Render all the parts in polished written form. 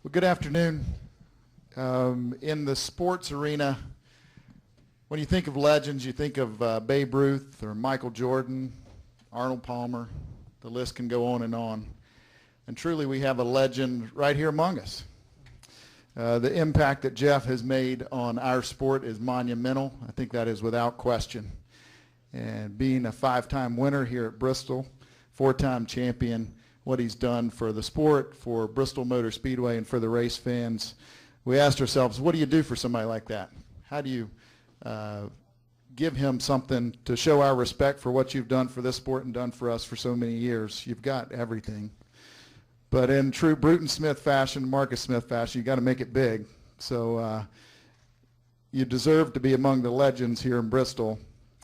Well, good afternoon. In the sports arena, when you think of legends, you think of Babe Ruth or Michael Jordan, Arnold Palmer. The list can go on. And truly, we have a legend right here among us. The impact that Jeff has made on our sport is monumental. I think that is without question. And being a 5-time winner here at Bristol, 4-time champion, what he's done for the sport, for Bristol Motor Speedway, and for the race fans, we asked ourselves, what do you do for somebody like that? How do you give him something to show our respect for what you've done for this sport and done for us for so many years? You've got everything. But in true Bruton Smith fashion, Marcus Smith fashion, you got to make it big. So you deserve to be among the legends here in Bristol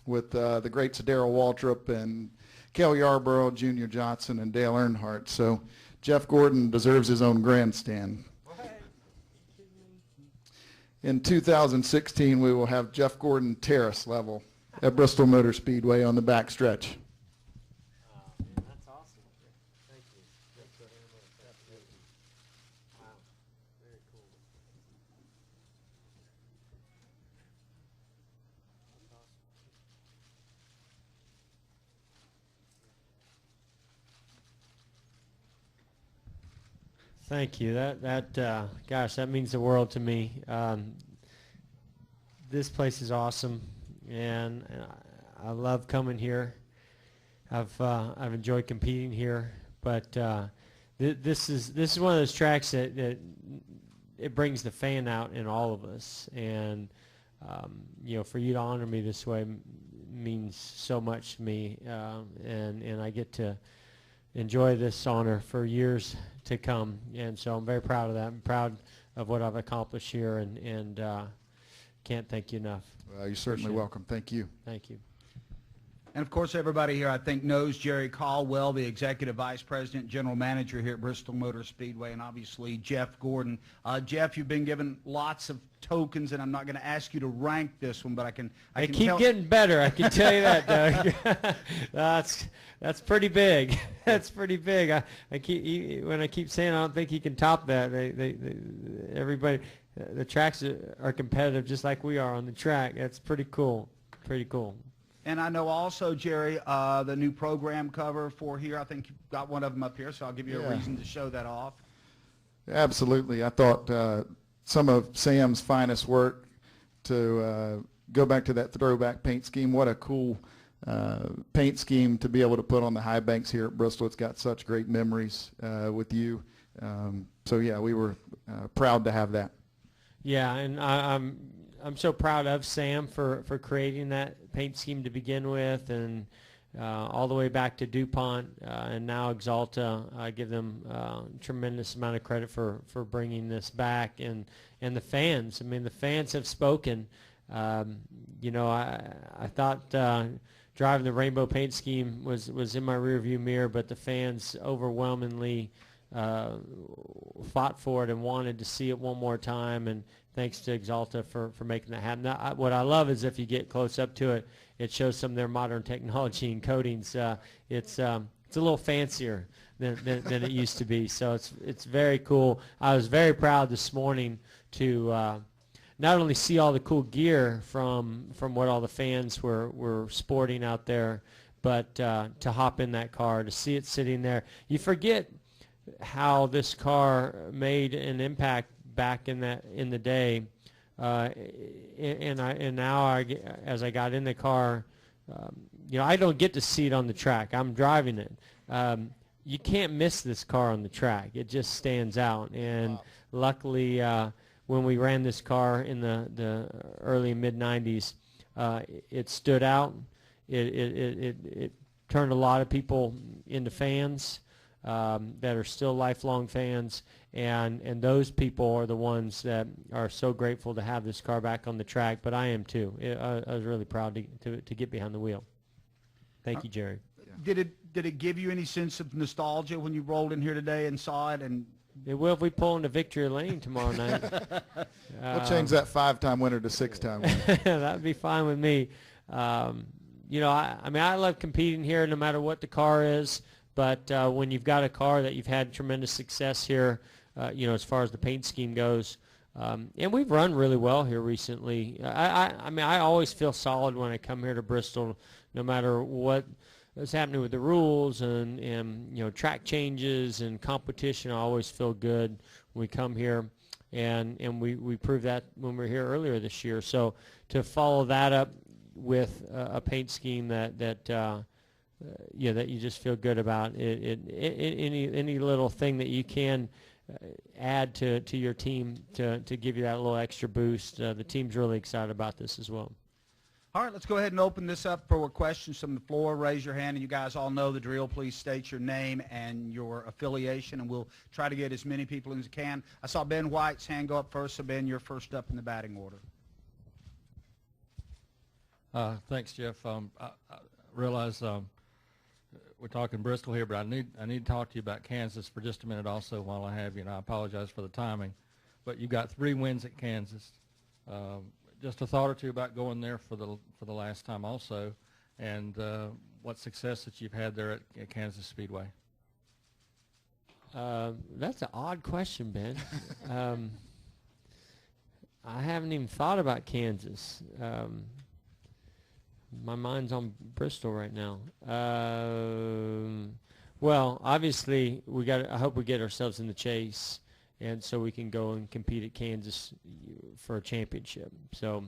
with the greats Darrell Waltrip and Cale Yarborough, Junior Johnson, and Dale Earnhardt. So Jeff Gordon deserves his own grandstand. In 2016, we will have Jeff Gordon terrace level at Bristol Motor Speedway on the back stretch. Man, that's awesome. Thank you. Thanks very much. Wow. Very cool. That's awesome. Thank you. Gosh, that means the world to me. This place is awesome, and I love coming here. I've enjoyed competing here, but this is one of those tracks that it brings the fan out in all of us, and for you to honor me this way means so much to me, and I get to enjoy this honor for years to come, and so I'm very proud of that. I'm proud of what I've accomplished here, and can't thank you enough. Well, you're certainly welcome. Thank you. Thank you. And, of course, everybody here, I think, knows Jerry Caldwell, the Executive Vice President, General Manager here at Bristol Motor Speedway, and obviously Jeff Gordon. Jeff, you've been given lots of tokens, and I'm not going to ask you to rank this one, but I can keep getting better, I can tell you that, Doug. That's pretty big. That's pretty big. When I keep saying I don't think he can top that, everybody, the tracks are competitive just like we are on the track. That's pretty cool. Pretty cool. And I know also, Jerry, the new program cover for here, I think you've got one of them up here, so I'll give you a reason to show that off. Absolutely. I thought some of Sam's finest work to go back to that throwback paint scheme. What a cool paint scheme to be able to put on the high banks here at Bristol. It's got such great memories with you. So, yeah, we were proud to have that. Yeah, and I'm so proud of Sam for creating that paint scheme to begin with, and all the way back to DuPont and now Axalta. I give them tremendous amount of credit for bringing this back, and the fans. I mean, the fans have spoken. I thought driving the rainbow paint scheme was in my rearview mirror, but the fans overwhelmingly fought for it and wanted to see it one more time, and thanks to Axalta for making that happen. Now, what I love is if you get close up to it, it shows some of their modern technology and coatings. It's a little fancier than it used to be, so it's very cool. I was very proud this morning to not only see all the cool gear from what all the fans were sporting out there, but to hop in that car, to see it sitting there. You forget how this car made an impact back in the day, and now as I got in the car, I don't get to see it on the track. I'm driving it. You can't miss this car on the track. It just stands out. And luckily, when we ran this car in the early mid '90s, it stood out. It turned a lot of people into fans that are still lifelong fans, and those people are the ones that are so grateful to have this car back on the track. But I am too. I was really proud to get behind the wheel. Thank you, Jerry. Did it give you any sense of nostalgia when you rolled in here today and saw it? And it will if we pull into Victory Lane tomorrow night. We'll change that 5-time winner to 6-time winner. That would be fine with me. I love competing here no matter what the car is. But when you've got a car that you've had tremendous success here, as far as the paint scheme goes. And we've run really well here recently. I mean, I always feel solid when I come here to Bristol, no matter what is happening with the rules and track changes and competition. I always feel good when we come here, and we proved that when we were here earlier this year. So to follow that up with a paint scheme that you just feel good about, any little thing that you can add to your team to give you that little extra boost. The team's really excited about this as well. All right, let's go ahead and open this up for questions from the floor. Raise your hand, and you guys all know the drill. Please state your name and your affiliation, and we'll try to get as many people as we can. I saw Ben White's hand go up first, so Ben, you're first up in the batting order. Thanks, Jeff. I realize we're talking Bristol here, but I need to talk to you about Kansas for just a minute also while I have you, and I apologize for the timing. But you got 3 wins at Kansas. Just a thought or two about going there for the last time also, and what success that you've had there at Kansas Speedway. That's an odd question, Ben. I haven't even thought about Kansas. My mind's on Bristol right now. Well, obviously, I hope we get ourselves in the chase, and so we can go and compete at Kansas for a championship. So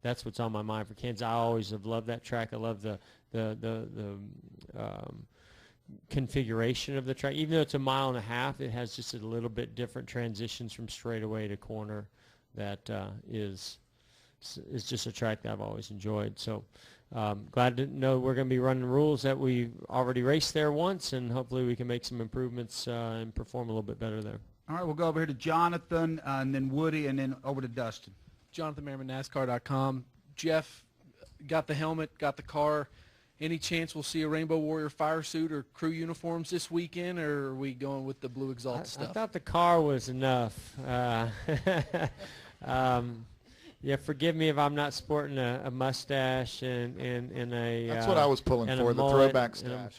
that's what's on my mind for Kansas. I always have loved that track. I love the configuration of the track. Even though it's a 1.5 miles, it has just a little bit different transitions from straightaway to corner. That is just a track that I've always enjoyed. So glad to know we're going to be running rules that we've already raced there once, and hopefully we can make some improvements and perform a little bit better there. All right, we'll go over here to Jonathan, and then Woody, and then over to Dustin. Jonathan Merriman, NASCAR.com. Jeff, got the helmet, got the car. Any chance we'll see a Rainbow Warrior fire suit or crew uniforms this weekend, or are we going with the blue exalt stuff? I thought the car was enough. Yeah, forgive me if I'm not sporting a mustache and a. That's what I was pulling for, the throwback stash.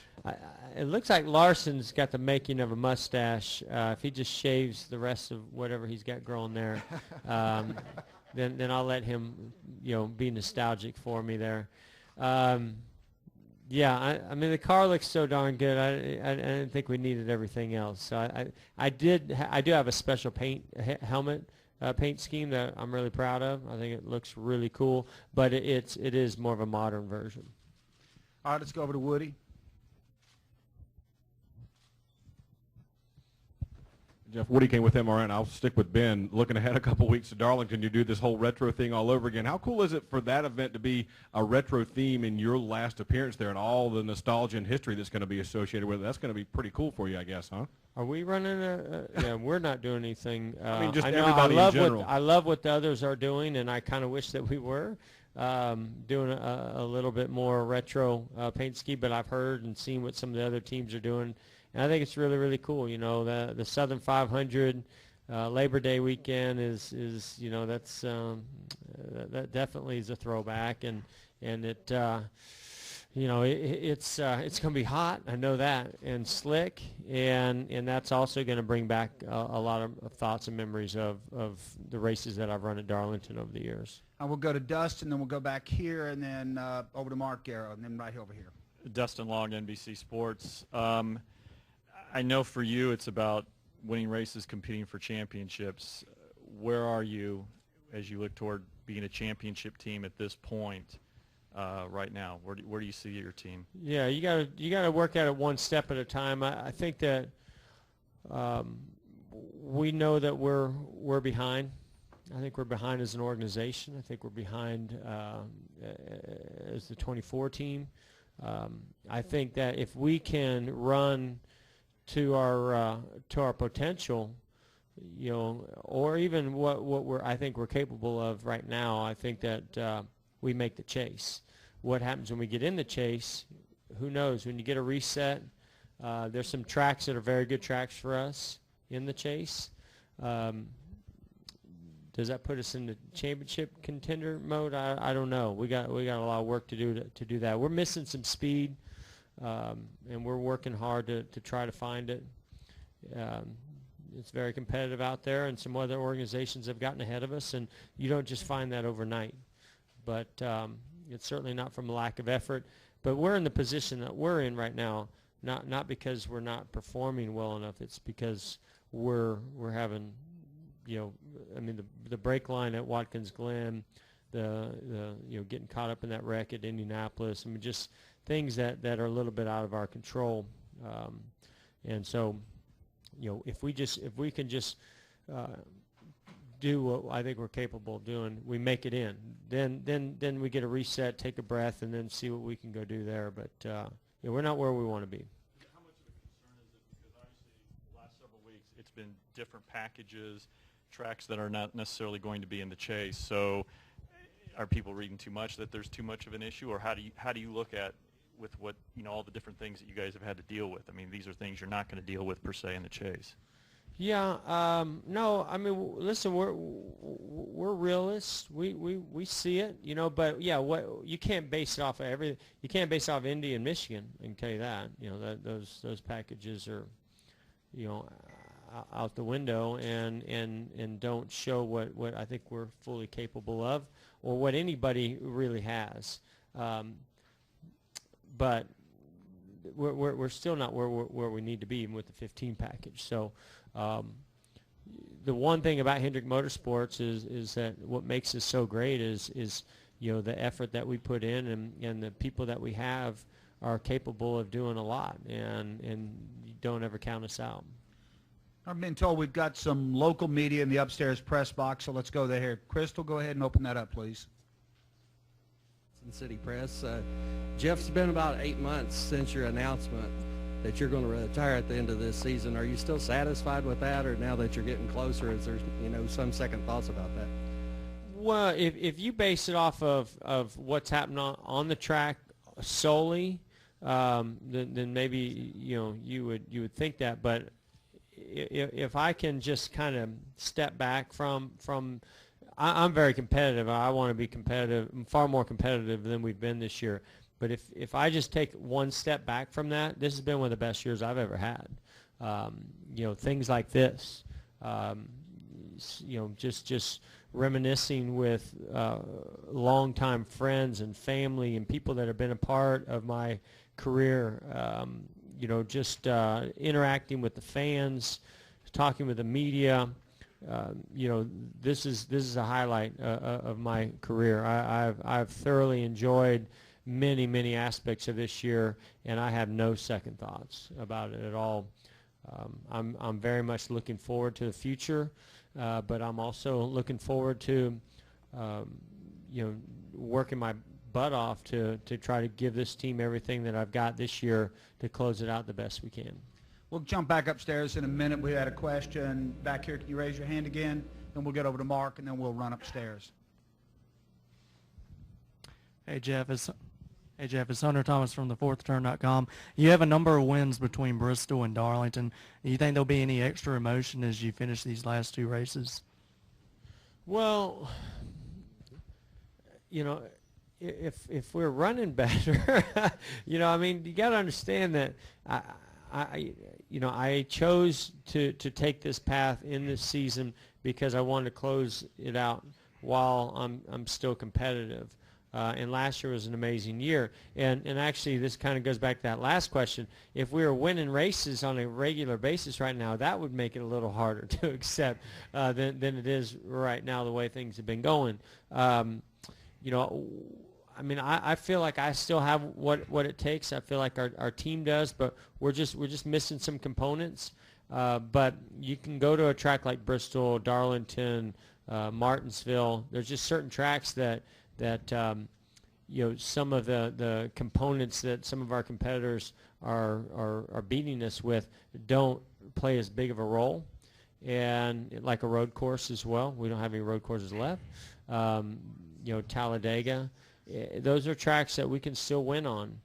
It looks like Larson's got the making of a mustache. If he just shaves the rest of whatever he's got growing there, then I'll let him, be nostalgic for me there. Yeah, I mean the car looks so darn good. I didn't think we needed everything else. So I do have a special helmet paint scheme that I'm really proud of. I think it looks really cool, but it is more of a modern version. All right, let's go over to Woody. Jeff, Woody came with MRN, and I'll stick with Ben. Looking ahead a couple weeks to Darlington, you do this whole retro thing all over again. How cool is it for that event to be a retro theme in your last appearance there, and all the nostalgia and history that's going to be associated with it? That's going to be pretty cool for you, I guess, huh? Are we running yeah, we're not doing anything. I mean, just everybody in general. I love what the others are doing, and I kind of wish that we were doing a little bit more retro paint scheme, but I've heard and seen what some of the other teams are doing. And I think it's really, really cool. The Southern 500 Labor Day weekend is that's that definitely is a throwback, and it it's going to be hot. I know that, and slick, and that's also going to bring back a lot of thoughts and memories of the races that I've run at Darlington over the years. And we'll go to Dustin, then we'll go back here, and then over to Mark Garrow, and then right over here. Dustin Long, NBC Sports. I know for you it's about winning races, competing for championships. Where are you as you look toward being a championship team at this point right now? Where do you see your team? Yeah, you gotta work at it one step at a time. I think that we know that we're behind. I think we're behind as an organization. I think we're behind as the 24 team. I think that if we can run to our potential, or even what I think we're capable of right now, I think that we make the chase. What happens when we get in the chase? Who knows? When you get a reset, there's some tracks that are very good tracks for us in the chase. Does that put us in the championship contender mode? I don't know. We got a lot of work to do that. We're missing some speed, and we're working hard to try to find it. It's very competitive out there, and some other organizations have gotten ahead of us, and you don't just find that overnight. But it's certainly not from a lack of effort. But we're in the position that we're in right now, not because we're not performing well enough. It's because we're having, I mean, the brake line at Watkins Glen, the getting caught up in that wreck at Indianapolis. I mean, just things that are a little bit out of our control. And so, if we can just do what I think we're capable of doing, we make it in. Then we get a reset, take a breath, and then see what we can go do there. But we're not where we want to be. How much of a concern is it? Because obviously the last several weeks it's been different packages, tracks that are not necessarily going to be in the chase. So are people reading too much that there's too much of an issue, or how do you look at with what all the different things that you guys have had to deal with? I mean, these are things you're not going to deal with per se in the chase. Yeah, no, I mean, listen, we're realists. We see it, but yeah, you can't base it off of everything. You can't base it off Indy and Michigan. I can tell you that. That those packages are, out the window and don't show what I think we're fully capable of, or what anybody really has. But we're still not where we need to be, even with the 15 package. So the one thing about Hendrick Motorsports is that what makes us so great is the effort that we put in, and the people that we have are capable of doing a lot, and you don't ever count us out. I've been told we've got some local media in the upstairs press box, so let's go there. Crystal, go ahead and open that up, please. City Press. Jeff's been about 8 months since your announcement that you're going to retire at the end of this season. Are you still satisfied with that, or now that you're getting closer, is there some second thoughts about that? Well, if you base it off of what's happened on the track solely, then maybe you would think that. But if I can just kind of step back from I'm very competitive. I want to be competitive, far more competitive than we've been this year. But if I just take one step back from that, this has been one of the best years I've ever had. Things like this, just reminiscing with longtime friends and family and people that have been a part of my career. Just interacting with the fans, talking with the media. This is a highlight of my career. I've thoroughly enjoyed many aspects of this year, and I have no second thoughts about it at all. I'm very much looking forward to the future, but I'm also looking forward to working my butt off to try to give this team everything that I've got this year to close it out the best we can. We'll jump back upstairs in a minute. We had a question back here. Can you raise your hand again? Then we'll get over to Mark, and then we'll run upstairs. Hey, Jeff. It's Hunter Thomas from thefourthturn.com. You have a number of wins between Bristol and Darlington. Do you think there'll be any extra emotion as you finish these last two races? Well, if we're running better, I mean, you got to understand that I chose to take this path in this season because I wanted to close it out while I'm still competitive. And last year was an amazing year. And actually, this kind of goes back to that last question. If we were winning races on a regular basis right now, that would make it a little harder to accept than it is right now, the way things have been going. I mean, I feel like I still have what it takes. I feel like our team does, but we're just missing some components. But you can go to a track like Bristol, Darlington, Martinsville. There's just certain tracks that some of the components that some of our competitors are beating us with don't play as big of a role. And like a road course as well. We don't have any road courses left. Talladega. Those are tracks that we can still win on,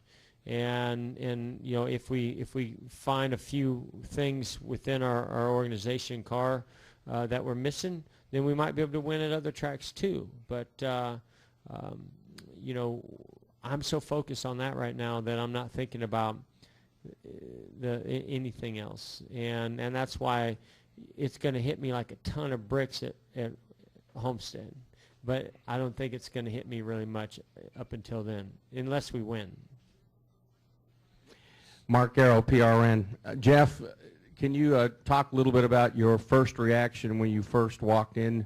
and if we find a few things within our organization car that we're missing, then we might be able to win at other tracks too. But I'm so focused on that right now that I'm not thinking about anything else, and that's why it's going to hit me like a ton of bricks at Homestead. But I don't think it's going to hit me really much up until then, unless we win. Mark Garrow, PRN. Jeff, can you talk a little bit about your first reaction when you first walked in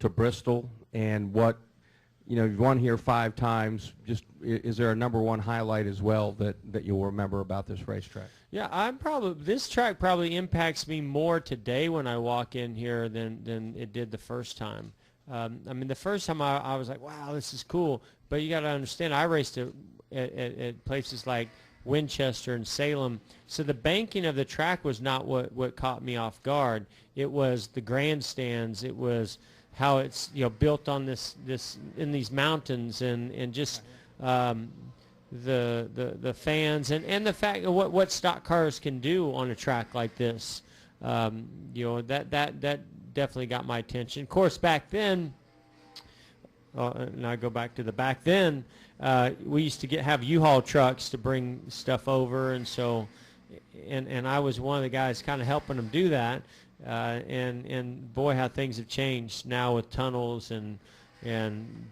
to Bristol and what, you've won here 5 times. Just is there a number one highlight as well that you'll remember about this racetrack? Yeah, this track probably impacts me more today when I walk in here than it did the first time. I mean, the first time I was like, wow, this is cool. But you got to understand, I raced at places like Winchester and Salem. So the banking of the track was not what caught me off guard. It was the grandstands. It was how it's built on this in these mountains and just the fans and the fact of what stock cars can do on a track like this. That definitely got my attention. Of course, back then, and I go back to the back then, we used to have U-Haul trucks to bring stuff over, and so, and I was one of the guys kind of helping them do that. And boy, how things have changed now with tunnels and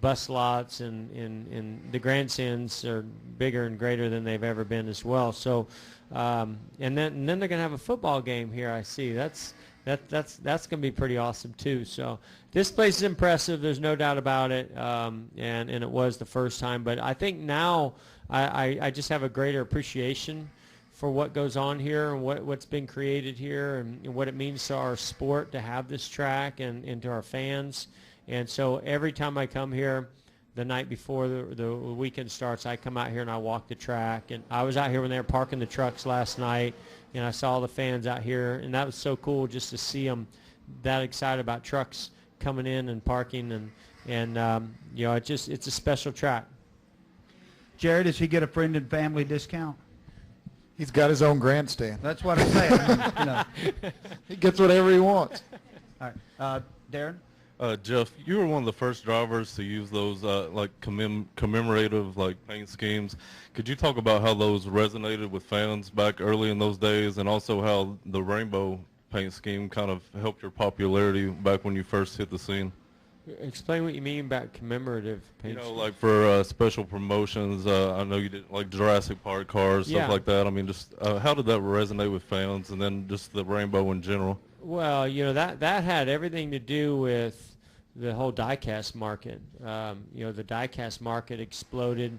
bus lots and the grandstands are bigger and greater than they've ever been as well. So, and then they're gonna have a football game here. I see. That's gonna be pretty awesome too. So this place is impressive. There's no doubt about it. And it was the first time, but I think now I just have a greater appreciation for what goes on here and what's been created here and what it means to our sport to have this track and to our fans. And so every time I come here, the night before the weekend starts, I come out here and I walk the track. And I was out here when they were parking the trucks last night, and I saw the fans out here, and that was so cool just to see them that excited about trucks coming in and parking. And it's a special track. Jerry, does he get a friend and family discount? He's got his own grandstand. That's what I'm saying. He gets whatever he wants. All right. Darren? Jeff, you were one of the first drivers to use those commemorative paint schemes. Could you talk about how those resonated with fans back early in those days, and also how the rainbow paint scheme kind of helped your popularity back when you first hit the scene? Explain what you mean about commemorative paint schemes. Like for special promotions. I know you did like Jurassic Park cars, stuff like that. I mean, just how did that resonate with fans, and then just the rainbow in general? Well, that had everythh to do with the whole diecast market. The diecast market exploded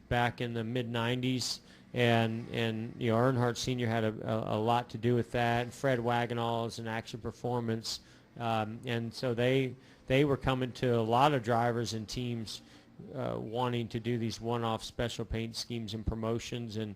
back in the mid-'90s, and Earnhardt Sr. had a lot to do with that, and Fred Wagenhals and Action Performance, and so they were coming to a lot of drivers and teams wanting to do these one-off special paint schemes and promotions, and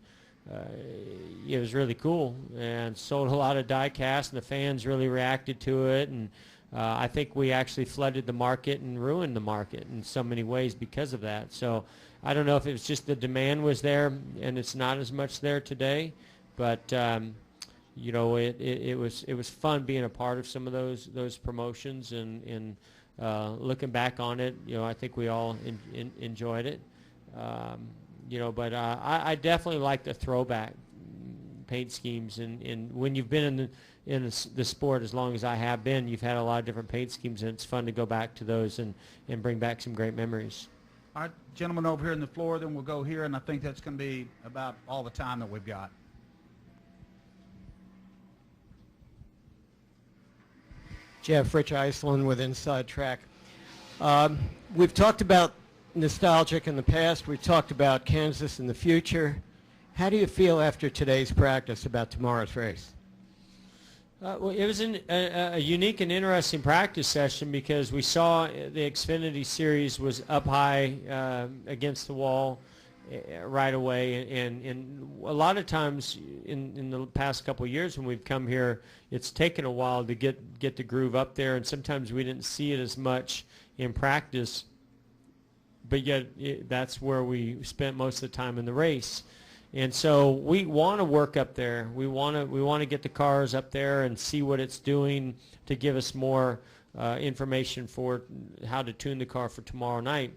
it was really cool and sold a lot of die-cast, and the fans really reacted to it, and I think we actually flooded the market and ruined the market in so many ways because of that. So I don't know if it was just the demand was there and it's not as much there today, but it was fun being a part of some of those promotions, and looking back on it, I think we all enjoyed it. But I definitely like the throwback paint schemes, and when you've been in the sport as long as I have been, you've had a lot of different paint schemes, and it's fun to go back to those and bring back some great memories. All right, gentlemen over here on the floor, then we'll go here, and I think that's going to be about all the time that we've got. Jeff, Rich Iceland with Inside Track. We've talked about nostalgic in the past. We've talked about Kansas in the future. How do you feel after today's practice about tomorrow's race? Well, it was a unique and interesting practice session because we saw the Xfinity Series was up high against the wall right away, and a lot of times in the past couple of years when we've come here, it's taken a while to get the groove up there, and sometimes we didn't see it as much in practice, but yet that's where we spent most of the time in the race. And so we want to work up there. We want to get the cars up there and see what it's doing to give us more information for how to tune the car for tomorrow night.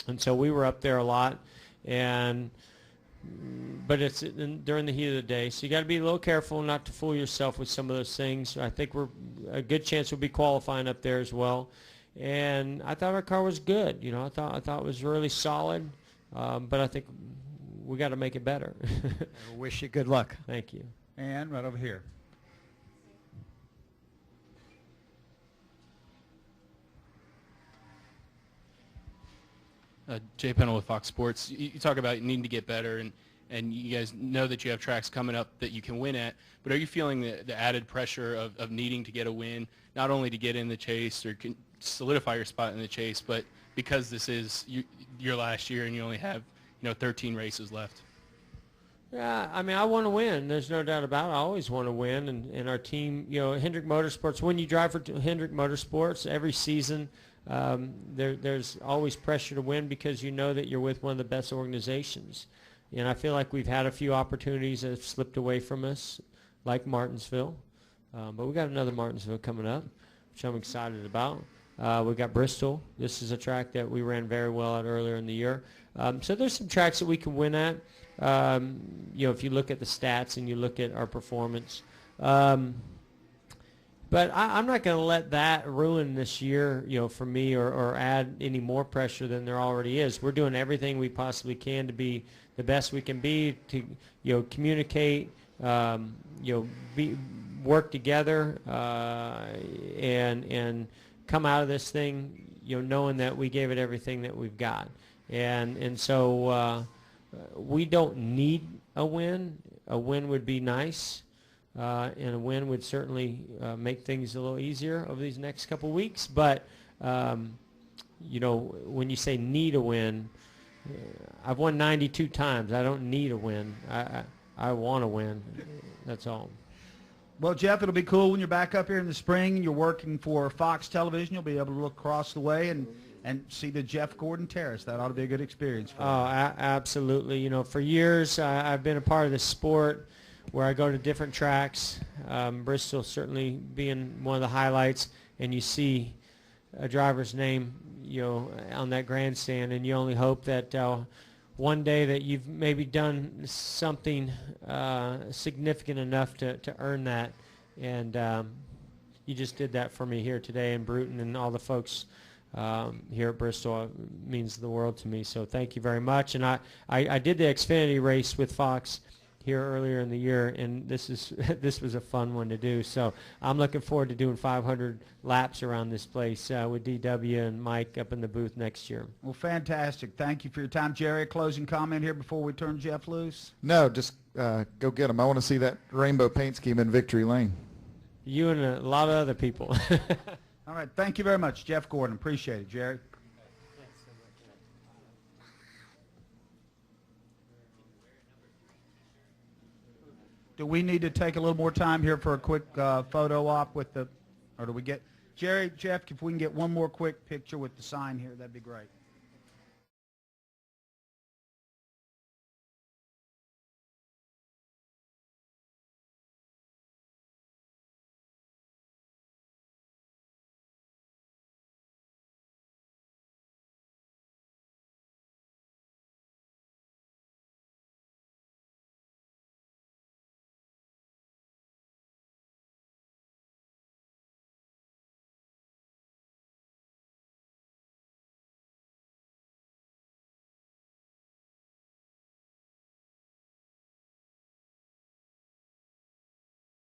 And so we were up there a lot, but it's during the heat of the day, so you got to be a little careful not to fool yourself with some of those things. I think we're a good chance we'll be qualifying up there as well. And I thought our car was good. You know, I thought it was really solid, but I think we got to make it better. I wish you good luck. Thank you. And right over here. Jay Pennell with Fox Sports. You talk about needing to get better, and you guys know that you have tracks coming up that you can win at, but are you feeling the added pressure of needing to get a win, not only to get in the chase or solidify your spot in the chase, but because this is your last year and you only have 13 races left? Yeah, I mean, I want to win. There's no doubt about it. I always want to win, and our team, Hendrick Motorsports, when you drive for Hendrick Motorsports every season, there's always pressure to win because you know that you're with one of the best organizations. And I feel like we've had a few opportunities that have slipped away from us, like Martinsville. But we got another Martinsville coming up, which I'm excited about. We got Bristol. This is a track that we ran very well at earlier in the year. So there's some tracks that we can win at. If you look at the stats and you look at our performance. But I'm not going to let that ruin this year, for me or add any more pressure than there already is. We're doing everything we possibly can to be the best we can be, to communicate, work together, and come out of this thing, knowing that we gave it everything that we've got. And so we don't need a win. A win would be nice. And a win would certainly make things a little easier over these next couple weeks. But, when you say need a win, I've won 92 times. I don't need a win. I want to win. That's all. Well, Jeff, it'll be cool when you're back up here in the spring and you're working for Fox Television. You'll be able to look across the way and see the Jeff Gordon Terrace. That ought to be a good experience for you. Absolutely. For years I've been a part of this sport where I go to different tracks, Bristol certainly being one of the highlights, and you see a driver's name, on that grandstand, and you only hope that one day that you've maybe done something significant enough to earn that, and you just did that for me here today in Bruton, and all the folks here at Bristol. It means the world to me, so thank you very much. And I did the Xfinity race with Fox here earlier in the year, and this was a fun one to do. So I'm looking forward to doing 500 laps around this place with DW and Mike up in the booth next year. Well, fantastic. Thank you for your time. Jerry, a closing comment here before we turn Jeff loose? No, just go get them. I want to see that rainbow paint scheme in Victory Lane. You and a lot of other people. All right. Thank you very much, Jeff Gordon. Appreciate it, Jerry. Do we need to take a little more time here for a quick photo op with or do we get, Jerry, Jeff, if we can get one more quick picture with the sign here, that'd be great.